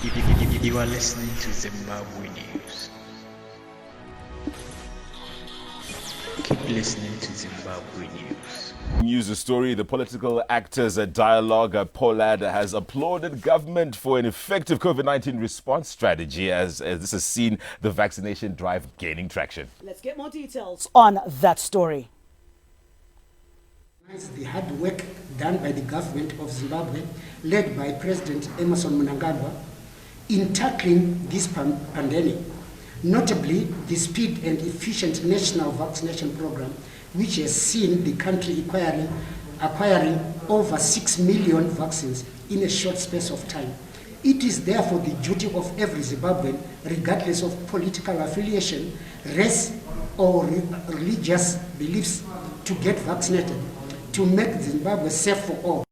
You are listening to Zimbabwe News. Keep listening to Zimbabwe News. News story, the political actors at Dialogue PROHIBITED has applauded government for an effective COVID-19 response strategy as this has seen the vaccination drive gaining traction. Let's get more details on that story. The hard work done by the government of Zimbabwe, led by President Emmerson Mnangagwa, in tackling this pandemic, notably the speed and efficient national vaccination program, which has seen the country acquiring over 6 million vaccines in a short space of time. It is therefore the duty of every Zimbabwean, regardless of political affiliation, race, or religious beliefs, to get vaccinated, to make Zimbabwe safe for all.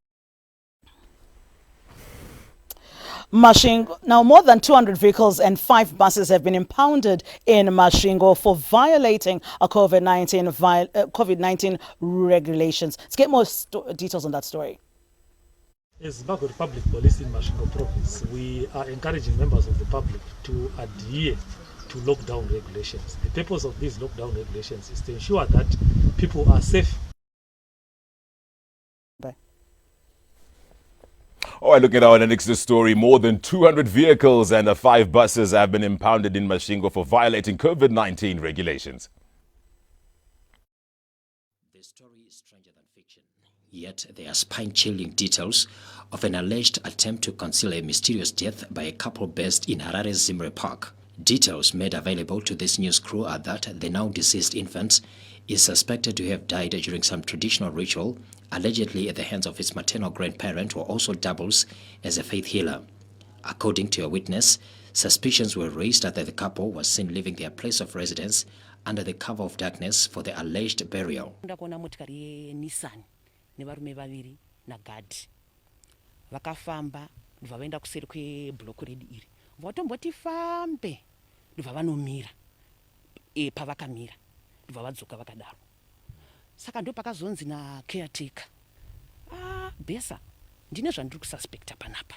Mashingo. Now, more than 200 vehicles and 5 buses have been impounded in Mashingo for violating a COVID-19 regulations. Let's get more details on that story. As Zimbabwe Republic Police in Mashingo Province, we are encouraging members of the public to adhere to lockdown regulations. The purpose of these lockdown regulations is to ensure that people are safe. All right, looking at our next story, more than 200 vehicles and 5 buses have been impounded in Mashingo for violating COVID-19 regulations. The story is stranger than fiction, yet there are spine-chilling details of an alleged attempt to conceal a mysterious death by a couple based in Harare's Zimbabwe Park. Details made available to this news crew are that the now deceased infant is suspected to have died during some traditional ritual, allegedly at the hands of his maternal grandparent, who also doubles as a faith healer. According to a witness, suspicions were raised that the couple was seen leaving their place of residence under the cover of darkness for the alleged burial. Vakafamba ndibva vaenda kuseri kweblock red iri vatomboti fambe ndibva vanomira pavakamira ndibva vadzoka vakadaro. Saka ndo pakazonzi na caretaker besa ndine zvandiri kususpecta panapa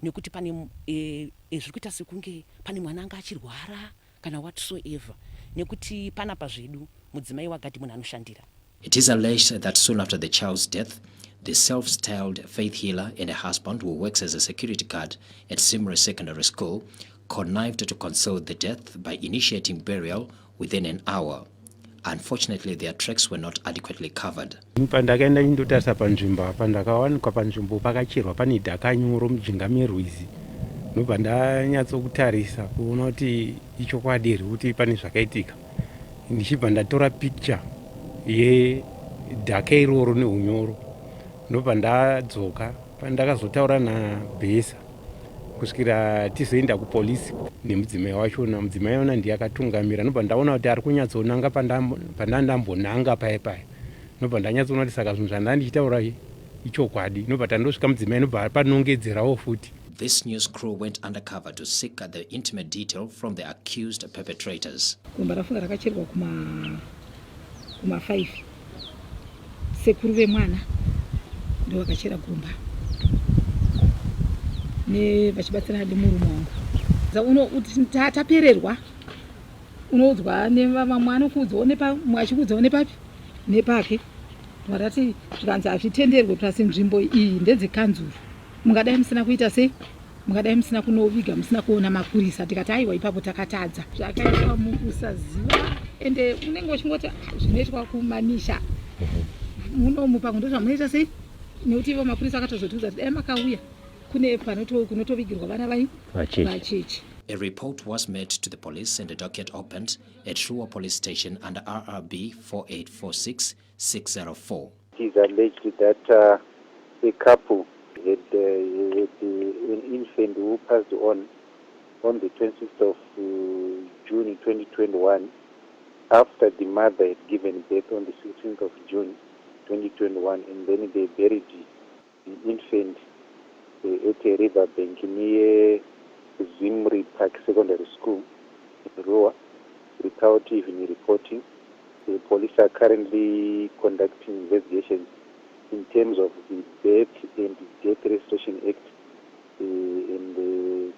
nekuti pane zviri kuita sekunge pane mwana anga achirwara kana whatsoever nekuti panapa zvedu mudzimai wagati munhu anoshandira. It is alleged that soon after the child's death, the self-styled faith healer and a husband who works as a security guard at Zimbabwe Secondary School connived to conceal the death by initiating burial within an hour. Unfortunately, their tracks were not adequately covered. Pandakaenda indotarisa panzvimbo apa ndakawanikwa panzvimbo pakachirwa pane dhakanyoro mujinga merwizi. Ndobva ndanyatsokutarisa kuona kuti ichokwadi here kuti pane zvakaitika. Ndichibva ndatora picture yedhaka iroro neunyoro. Ndobva ndadzoka pandakazotaura nabhesa kusvikira tizoenda kupolisi nemudzimai wachona. Mudzimai wachona ndiye akatungamira. Ndobva ndaona kuti ari kunyatsonanga pandandambonanga paya. Ndobva ndanyatsoona kuti saka zvinhu zvandandichitaura ichokwadi. Ndobva tandosvika mudzimai ndobva panongedzerawo futi. This news crew went undercover to seek the intimate detail from the accused perpetrators. Gomba rafunga rakachirwa kuma 5 sekuru vemwana ndo vakachera gomba ne vachibatsirana nemurume wangu tapererwa unodzwa nemwana kuudzawo mwachikuudzawo nepake varati zvikanzi hazvitenderwe pasi nzvimbo iyi ndedzekanzuru mungadai musina kuita sei mungadai musina kunoviga musina kuona mapurisa tikati aiwa ipapo takatadza zvakaitwa mukusaziva ende unenge uchingoti zvinoitwa kumanisha munomupa ndo zvamunoita sei nekuti ivo mapurisa akatozotiudza kuti dai makauya kune kunotovigirwa vana vachechi. A report was made to the police and the docket opened at Shua Police Station under RRB 4846604. It is alleged that a couple had an infant who passed on the 26th of June 2021 after the mother had given birth on the 16th of June 2021, and then they buried the infant at a riverbank near Zimbabwe Park Secondary School in Rua without even reporting. The police are currently conducting investigations in terms of the Birth and Death Restoration Act and the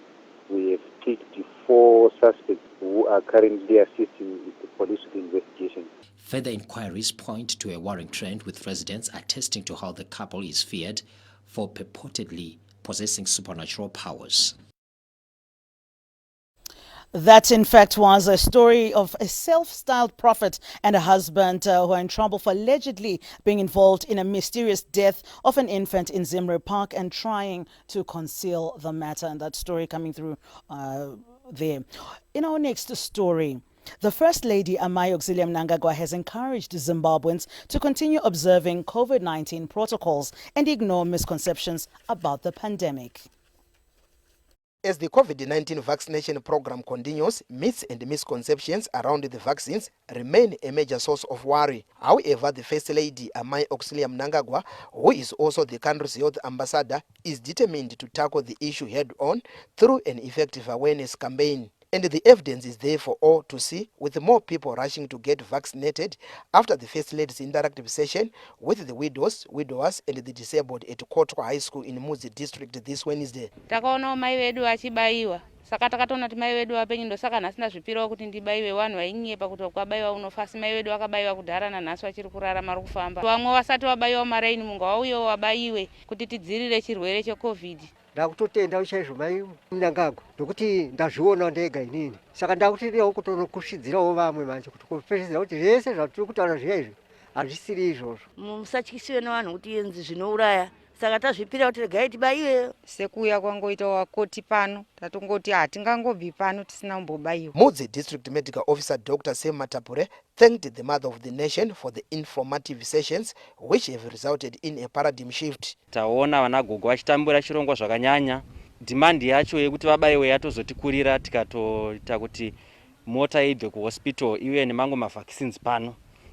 suspects who are currently assisting the police with the investigation. Further inquiries point to a worrying trend, with residents attesting to how the couple is feared for purportedly possessing supernatural powers. That, in fact, was a story of a self-styled prophet and a husband who are in trouble for allegedly being involved in a mysterious death of an infant in Zimbabwe Park and trying to conceal the matter. And that story coming through there. In our next story, the First Lady, Amai Auxilium Mnangagwa, has encouraged Zimbabweans to continue observing COVID-19 protocols and ignore misconceptions about the pandemic. As the COVID-19 vaccination program continues, myths and misconceptions around the vaccines remain a major source of worry. However, the First Lady, Amai Auxilium Mnangagwa, who is also the country's health ambassador, is determined to tackle the issue head-on through an effective awareness campaign. And the evidence is there for all to see, with more people rushing to get vaccinated after the First Lady's interactive session with the widows, widowers and the disabled at Kotwa High School in Mudzi district this Wednesday. Takaona mai vedu achibaiwa. Saka takatona kuti mai vedu vapenyu ndo saka nasina zvipiro kuti ndibaiwe vanhu vainyepa kuti kwabaiwa unofasi mai vedu vakabaiwa kudhara nanhasi vachiri kurarama vari kufamba. Vamwe vasati vabaiwa maraini mungu vauyewo wabaiwe kuti tidzirire chirwere cheCovid. Ndakutotenda chaizvo mai Mnangagwa ndokuti ndazviona ndega inini, saka ndakutiriwo kutonokushidzirawo vamwe manje kuti kupedzera kuti zvese zvatiri kutaura zviya izvi hazvisiri izvozvo. Musatyisiwe nevanhu kuti yenzi zvinouraya, saka tazvipira kuti regai tibaiwe. Sekuuya kwangoita wakoti pano tatongoti hatingangobvi pano tisina kumbobaiwa. Mudzi District Medical Officer Dr. Sam Matapure thanked the Mother of the Nation for the informative sessions which have resulted in a paradigm shift. Taona vanagogo vachitambura chirongwa zvakanyanya. Dimandi yacho yekuti vabaiwe yatozotikurira tikatoita kuti mota ibve kuhospital iwe nemango mavaccines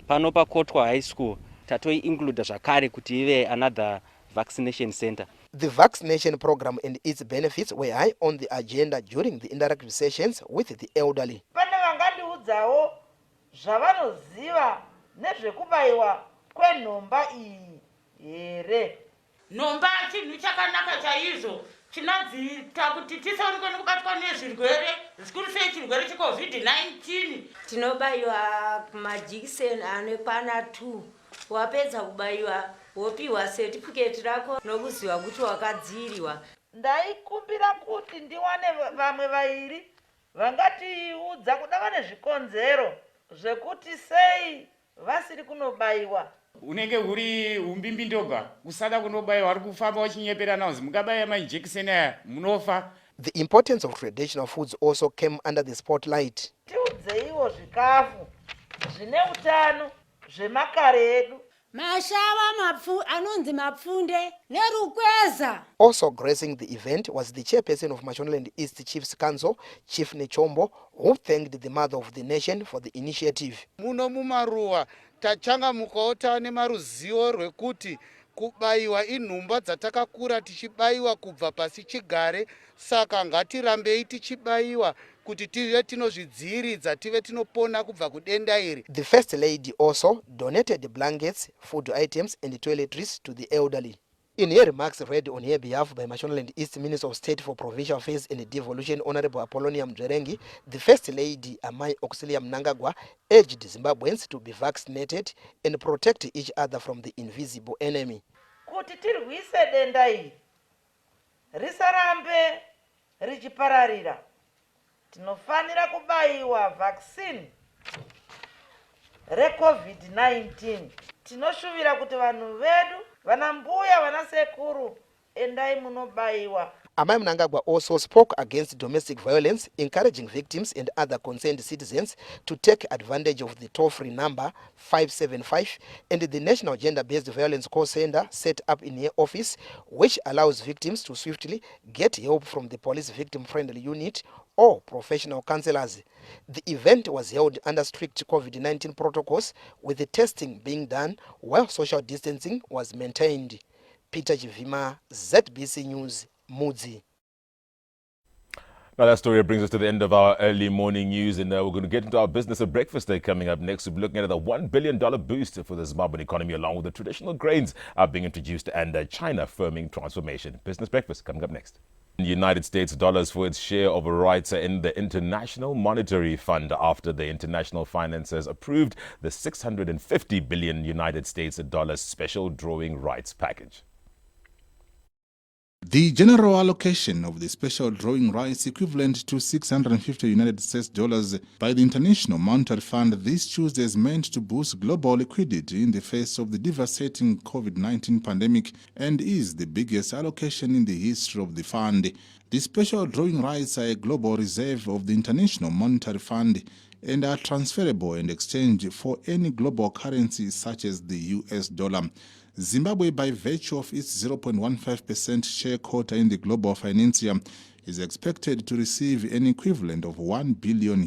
pano paKotwa High School tatoi include zvakare kuti ive another vaccination center. The vaccination program and its benefits were high on the agenda during the interactive sessions with the elderly. Pane vangandiudzawo zvavanoziva nezvekubaiwa kwenhomba iyi here. Nhomba chinhu chakanaka chaizvo chinodziita kuti tisaonekwe nekubatwa nezvirwere zvikuru sei chirwere cheCovid-19. Tinobaiwa majikiseni anokwana 2. Wapedza kubaiwa wopiwa certificate rako nokuziva kuti wakadziiriwa. Ndaikumbira kuti ndiwane vamwe vairi vangatiudza kudava nezvikonzero zvekuti sei vasiri kunobaiwa. Unenge huri umbimbi ndoga kusada kunobaiwa vari kufamba wachinyeperana uzi mungabaya majekiseni aya munofa. The importance of traditional foods also came under the spotlight. Tiudzeiwo zvikafu zvine utano zvemakare edu. Mashava anonzi mapfunde nerukweza. Also gracing the event was the chairperson of Mashonaland East Chiefs Council, Chief Nechombo, who thanked the Mother of the Nation for the initiative. Muno mumaruwa tachangamukawo tane maruzivo rwekuti kubaiwa inhumba dzatakakura tichibaiwa kubva pasi chigare, saka ngatirambei tichibaiwa kuti tive tinozvidziiridza tive tinopona kubva kudenda iri. The First Lady also donated blankets, food items and toiletries to the elderly. In her remarks read on her behalf by Mashonaland East Minister of State for Provincial Affairs and Devolution, Honorable Apollonium Mjerengi, the First Lady, Amai Auxilium Mnangagwa, urged Zimbabweans to be vaccinated and protect each other from the invisible enemy. Kuti tirwise denda iri risarambe richipararira, tinofanira kubaiwa vaccine reCovid-19. Tinoshuvira kuti vanhu vedu, vana mbuya, vana sekuru, endai munobaiwa. Amai Mnangagwa also spoke against domestic violence, encouraging victims and other concerned citizens to take advantage of the toll-free number 575 and the National Gender-Based Violence Call Center set up in her office, which allows victims to swiftly get help from the police victim-friendly unit or professional counselors. The event was held under strict COVID-19 protocols, with the testing being done while social distancing was maintained. Peter Chivima, ZBC News, Mudzi. Now that story brings us to the end of our early morning news, and we're going to get into our business of breakfast day coming up next. We'll be looking at the $1 billion boost for the Zimbabwean economy, along with the traditional grains being introduced and China firming transformation. Business breakfast coming up next. United States dollars for its share of rights in the International Monetary Fund after the international financiers approved the 650 billion United States dollars special drawing rights package. The general allocation of the special drawing rights equivalent to 650 United States dollars by the International Monetary Fund this Tuesday is meant to boost global liquidity in the face of the devastating COVID-19 pandemic and is the biggest allocation in the history of the fund. The special drawing rights are a global reserve of the International Monetary Fund and are transferable and exchanged for any global currency such as the US dollar. Zimbabwe, by virtue of its 0.15% share quota in the global financier, is expected to receive an equivalent of $1 billion.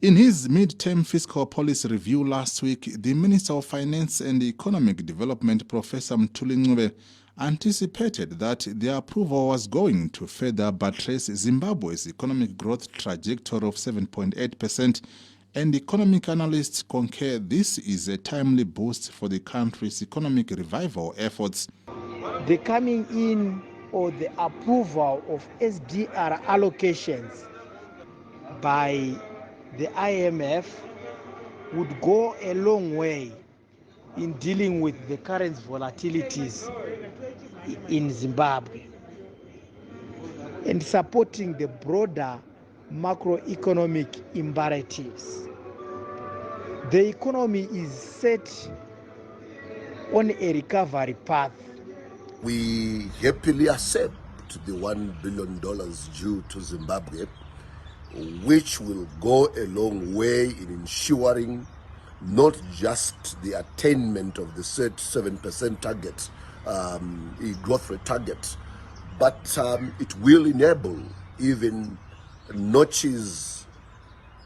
In his mid-term fiscal policy review last week, the Minister of Finance and Economic Development, Professor Mthuli, anticipated that the approval was going to further buttress Zimbabwe's economic growth trajectory of 7.8%, and economic analysts concur this is a timely boost for the country's economic revival efforts. The coming in or the approval of SDR allocations by the IMF would go a long way in dealing with the current volatilities in Zimbabwe and supporting the broader macroeconomic imperatives. The economy is set on a recovery path. We happily accept the $1 billion due to Zimbabwe, which will go a long way in ensuring not just the attainment of the set 7% target, growth rate target, but it will enable even notches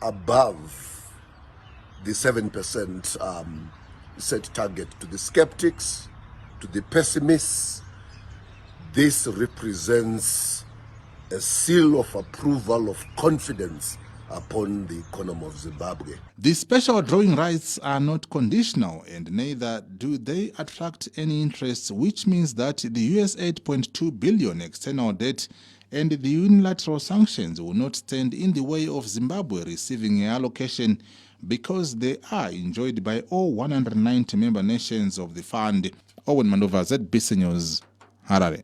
above the 7% set target. To the skeptics, to the pessimists, this represents a seal of approval, of confidence upon the economy of Zimbabwe. The special drawing rights are not conditional and neither do they attract any interest, which means that the US $8.2 billion external debt and the unilateral sanctions will not stand in the way of Zimbabwe receiving an allocation because they are enjoyed by all 190 member nations of the fund. Owen Mandova, ZBC News, Harare.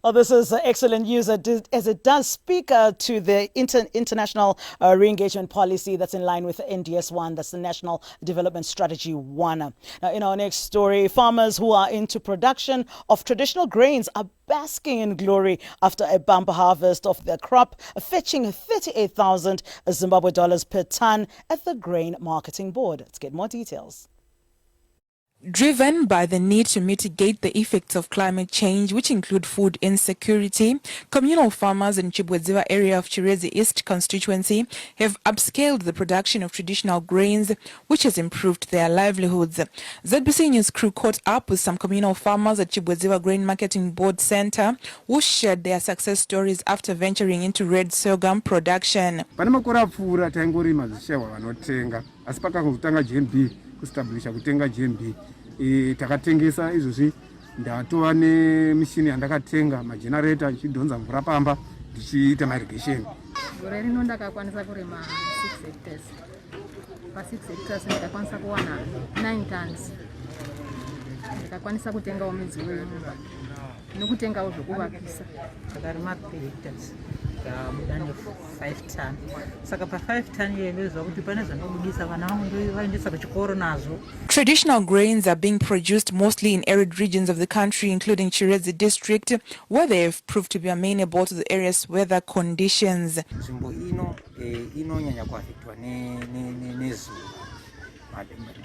Oh, this is excellent news as it does speak to the international re-engagement policy that's in line with NDS1, that's the National Development Strategy 1. Now, in our next story, farmers who are into production of traditional grains are basking in glory after a bumper harvest of their crop, fetching 38,000 Zimbabwe dollars per ton at the Grain Marketing Board. Let's get more details. Driven by the need to mitigate the effects of climate change, which include food insecurity, communal farmers in Chibwedziva area of Chirezi East constituency have upscaled the production of traditional grains, which has improved their livelihoods. ZBC News crew caught up with some communal farmers at Chibwedziva Grain Marketing Board Center who shared their success stories after venturing into red sorghum production. Takatengesa izvozvi ndatova nemishini yandakatenga magenerator ichidhonza mvura pamba ndichiita mairrigation. Gore rino ndakakwanisa kurima 6 hectares. Pa 6 hectares ndakakwanisa kuwana 9 tons. Ndakakwanisa kutengawo midzi wemumba nokutengawo zvokuvakisa. Ndakarima 3 hectares. Mudane 5 ton. Saka pa 5 ton yelezwa kuti pane zvanobudisa vana vangu vaendesa kuchikoro nazo. Traditional grains are being produced mostly in arid regions of the country, including Chirezi district, where they have proved to be amenable to the area's weather conditions. Nzvimbo ino inonyanya kuafectwa nezuva,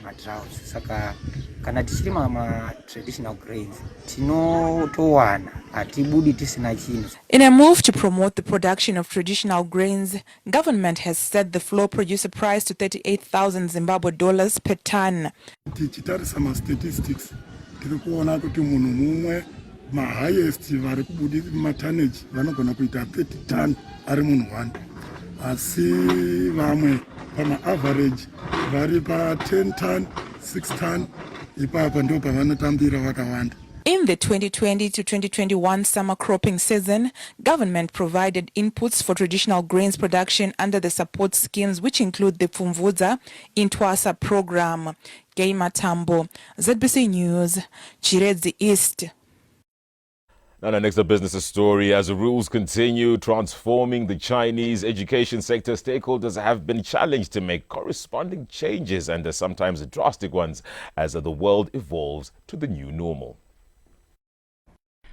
madroughts. Saka kana tichirima traditional grains tinotowana, hatibudi tisina chinhu. In a move to promote the production of traditional grains, government has set the floor producer price to 38,000 Zimbabwe dollars per ton. Tichitarisa statistics tiri kuona kuti munhu mumwe highest vari kubudisa matonnage vanogona kuita 30 ton ari munhu 1, asi vamwe average vari pa 10 ton 6 ton, ipapa ndo pavanotambira vakawanda. In the 2020 to 2021 summer cropping season, government provided inputs for traditional grains production under the support schemes, which include the Pfumvudza Intwasa program. Gay Matambo, ZBC News, Chirezi East. Now, the next business story. As the rules continue transforming the Chinese education sector, stakeholders have been challenged to make corresponding changes, and sometimes drastic ones, as the world evolves to the new normal.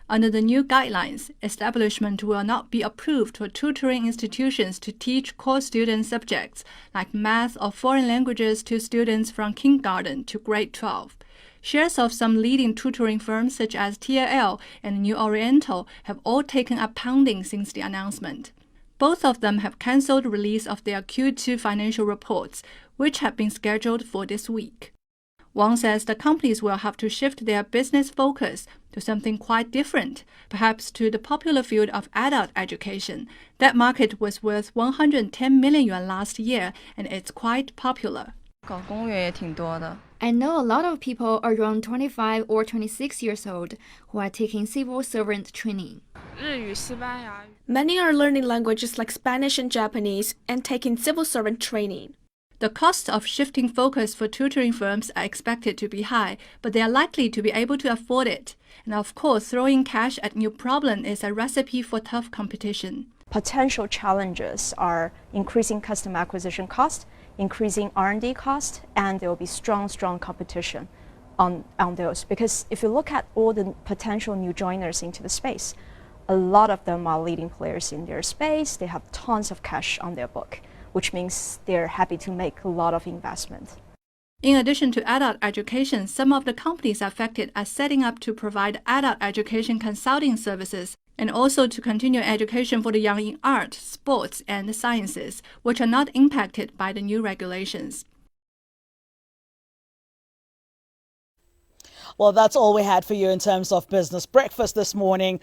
Under the new guidelines, establishment will not be approved for tutoring institutions to teach core student subjects like math or foreign languages to students from kindergarten to grade 12. Shares of some leading tutoring firms such as TLL and New Oriental have all taken a pounding since the announcement. Both of them have cancelled release of their Q2 financial reports, which have been scheduled for this week. Wang says the companies will have to shift their business focus to something quite different, perhaps to the popular field of adult education. That market was worth 110 million yuan last year, and it's quite popular. I know a lot of people around 25 or 26 years old who are taking civil servant training. Many are learning languages like Spanish and Japanese and taking civil servant training. The costs of shifting focus for tutoring firms are expected to be high, but they are likely to be able to afford it. And of course, throwing cash at new problem is a recipe for tough competition. Potential challenges are increasing customer acquisition cost, increasing R&D cost, and there will be strong competition on those. Because if you look at all the potential new joiners into the space, a lot of them are leading players in their space. They have tons of cash on their book, which means they're happy to make a lot of investment. In addition to adult education, some of the companies affected are setting up to provide adult education consulting services and also to continue education for the young in art, sports, and sciences, which are not impacted by the new regulations. Well, that's all we had for you in terms of Business Breakfast this morning.